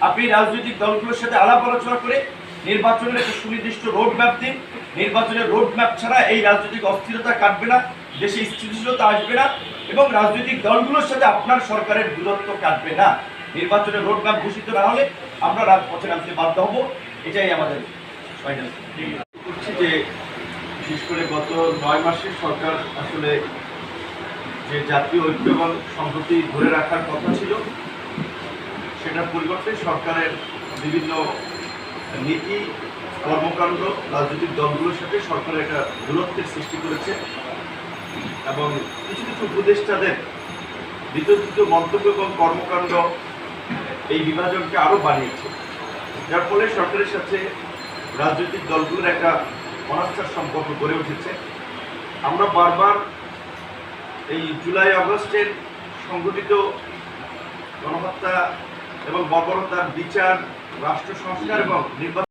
আপনি রাজনৈতিক দলগুলোর সাথে আলাপ আলোচনা করে নির্বাচনের একটা সুনির্দিষ্ট রোড ম্যাপ দিন। নির্বাচনের রোড ম্যাপ ছাড়া এই রাজনৈতিক অস্থিরতা কাটবে না, দেশে স্থিতিশীলতা আসবে না এবং রাজনৈতিক দলগুলোর সাথে আপনার সরকারের দূরত্ব কাটবে না। নির্বাচনের রোড ম্যাপ ঘোষিত না হলে আমরা রাজপথে নামতে বাধ্য হব। এটাই আমাদের ফাইনাল করছি যে বিশেষ করে গত 9 মাসে সরকার আসলে যে জাতীয় ঐক্য এবং সংহতি ধরে রাখার কথা ছিল সেটার পরিবর্তে সরকারের বিভিন্ন নীতি কর্মকাণ্ড রাজনৈতিক দলগুলোর সাথে সরকারের একটা দূরত্বের সৃষ্টি করেছে এবং কিছু কিছু উপদেষ্টাদের বিতর্কিত মন্তব্য এবং কর্মকাণ্ড এই বিভাজনকে আরও বাড়িয়েছে, যার ফলে সরকারের সাথে রাজনৈতিক দলগুলোর একটা অনাস্থার সম্পর্ক গড়ে উঠেছে। আমরা বারবার এই জুলাই আগস্টের সংঘটিত গণহত্যা এবং বর্বরতার বিচার, রাষ্ট্র সংস্কার এবং নির্বাচন